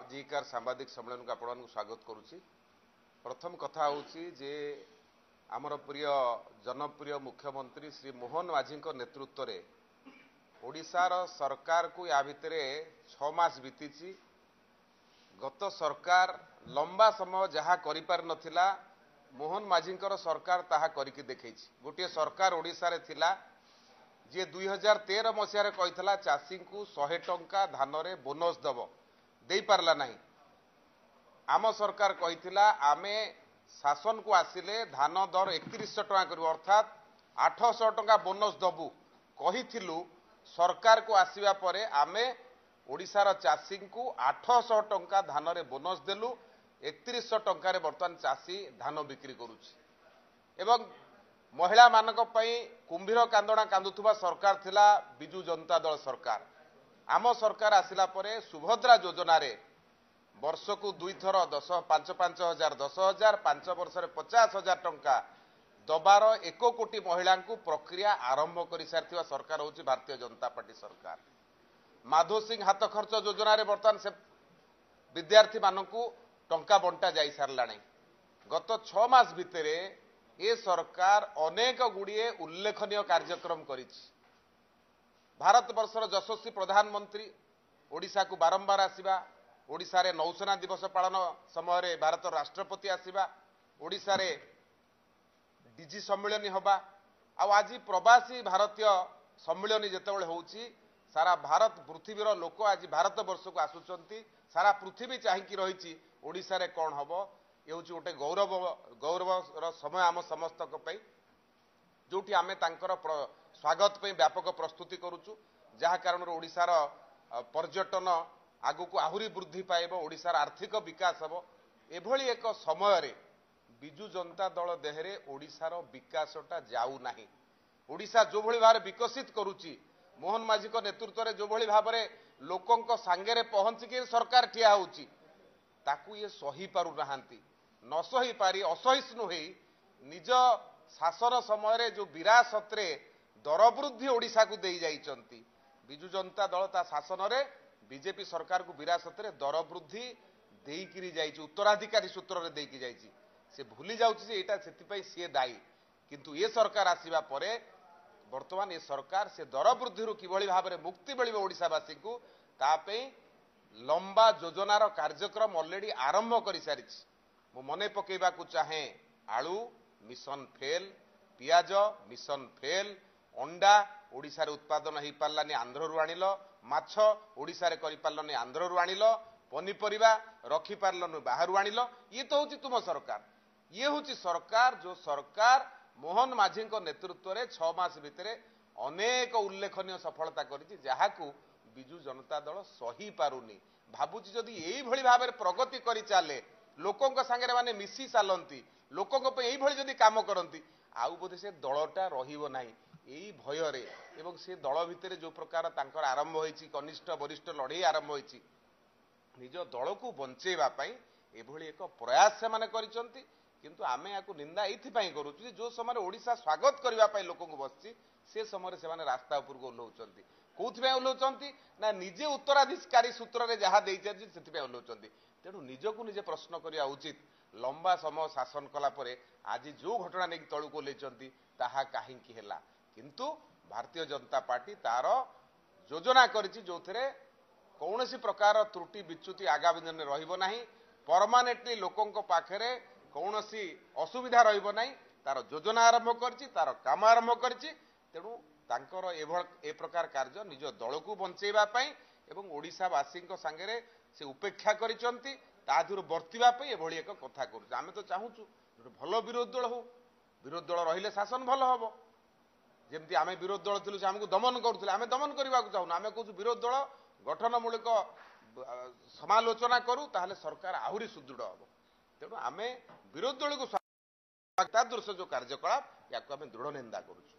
जीकार सांबादिक सम्मेलन को आपण स्वागत करुच्ची। प्रथम कथा होची जे आमर प्रिय जनप्रिय मुख्यमंत्री श्री मोहन माझी नेतृत्व रे ओडिशार सरकार को या भितरे 6 मास बीती। गत सरकार लंबा समय जहाँ करि पार नथिला मोहन माझी सरकार ताहा करिकि देखैछि। गोटे सरकार ओडिशा रे थिला जे 2013 मसीह कही चाषी को 100 टंका धान रे बोनस दब दे पारला नहीं। आम सरकार कही आमे शासन को आसिले धान दर 3100 टंका करू अर्थात 800 टंका बोनस दबु कहिथिलु। सरकार को आसिबा परे आमे ओडिशार चाषी को 800 टंका धान रे बोनस देलु। 3100 टंका रे वर्तमान चाषी धान बिक्री करुछि एवं महिला मानक पई कुंभीर कांदणा कांदुथुबा सरकार थिला बिजू जनता दल सरकार। आम सरकार आसिला परे सुभद्रा योजना रे वर्ष को 2 थर 5,500 हजार 10,000 5 वर्ष रे 50,000 टंका दबार 1 कोटी महिला को प्रक्रिया आरंभ कर सारी सरकार होची भारतीय जनता पार्टी सरकार। माधो सिंह हाथ खर्च योजना रे वर्तमान से विद्यार्थी मानकू टंका बंटा जाई सारलाणी। गत 6 मास भितरे ए सरकार अनेक गुड़िए उल्लेखनीय कार्यक्रम करिछि। भारत वर्षर यशस्वी प्रधानमंत्री ओडिशा को बारंबार आसिबा, ओडिशा रे नौसेना दिवस पालन समय रे भारत राष्ट्रपति आसिबा, ओडिशा रे डीजी सम्मेलन हबा आ आज प्रवासी भारतीय सम्मेलन जेतेबेले होउछि सारा भारत पृथ्वीर लोक आज भारत वर्ष को आसुचंती। सारा पृथ्वी चाहिकी रही ओडिशा रे कौन हबो ये हूँ गोटे गौरवर समय आम समस्त जोटी आम स्वागत पे व्यापक प्रस्तुति करुचु जहाँ कारण ओडिशार पर्यटन आगु को आहुरी वृद्धि पाइब, ओडिशार आर्थिक विकास हम एभली एक समय रे बिजू जनता दल देहरे ओडिशार विकासटा जाऊ नाही। ओडिशा जो भली भाव विकसित करुची मोहन माझी नेतृत्व रे जो भली भाव लोकंक सांगे पहुंचिकी सरकार ठिया होउची ताकू ये सही पारु नाहांती। न सही पारी असहिष्णु हो निज शासन समय जो विरासत रे दर वृद्धि ओडिशा को दे जाइचंती। बिजू जनता दल ता शासन रे बीजेपी सरकार को विरासत रे दर वृद्धि देइकिरी जाइची, उत्तराधिकारी सूत्र रे देइकी जाइची। से भूली जाउची जे एटा सेतिपई से दायी, किंतु ये सरकार आसीबा परे वर्तमान ये सरकार से दर वृद्धि किभली भाव में मुक्ति मिलिबो ओडिशावासी को तापई लंबा योजनार कार्यक्रम ऑलरेडी आरंभ कर सारी। मु मने पकेबा को चाहे आलू मिशन फेल, पियाज मिशन फेल, अंडा ओडिशा रे उत्पादन हो पारानी आंध्र रु आनिल, माछ ओडिशा रे करि पारलनी आंध्र रु आनिल, पनीपरिबा रखी पारलनु बाहरु आनिल। ये तो होची तुम सरकार। ये होची सरकार जो सरकार मोहन माझी नेतृत्व रे 6 मास भितरे अनेक उल्लेखनीय सफलता करिछि जहाकू बिजू जनता दल सही पारुनी। भाबुची जदि एई भली भाबरे प्रगति करि चाले लोकंक संगे माने मिसी चालंती लोकंक पे एई भली जदि काम करंती आउ बोधे से दलटा रहिबो नाही। एई भयरे एवं से दल भितरे जो प्रकार तांकर आरंभ होईछि कनिष्ठ वरिष्ठ लड़ाई आरंभ होईछि निज दल को बंचेबा पई एभली एक प्रयास से माने करिसंती। किंतु आमे याकू निंदा एथिपाई करूछु जो समय ओडिशा स्वागत करबा पई लोकंक बसछि से समय से माने रास्ता ऊपर को ओल्हौचंती। कोथि ओल्हौचंती ना निजे उत्तराधिकारी सूत्र रे जहा देइ जाछि सेति ओल्हौचंती। तेणु निजको निजे प्रश्न करिया उचित। लंबा समय शासन कला परे आज जो घटना नहीं तलू को लेचंती ताहा काहींकी हेला, किंतु भारतीय जनता पार्टी तार योजना करिछि जोथरे कौनसी प्रकार त्रुटि विच्युति आगामी दिन में रहिबो नाही। परमानेंटली लोकंक पाखरे कौनसी असुविधा रहिबो नाही। तार योजना आरंभ करिछि, तार काम आरंभ करिछि। तेणु तांकर ए प्रकार कार्य निज दल को बंचेबा पई एवं ओडिशावासी संगे से उपेक्षा करिसंती तादुर बर्तिबा पई एभली एक कथा करूछ। आमे तो चाहूछु भल विरोधी दल हो, विरोधी दल रहिले शासन भल हबो। जेमती आमे विरोधी दल थिलु से हमकु दमन करूथिले आमे दमन करबा को चाहू ना। आमे कहूछु विरोधी दल गठनमूलक समालोचना करू ताहले सरकार आहुरी सुदृढ़ हबो। तेणु आमे विरोधी दल को जो कार्यकलाप या आमे दृढ़ निंदा करूछु।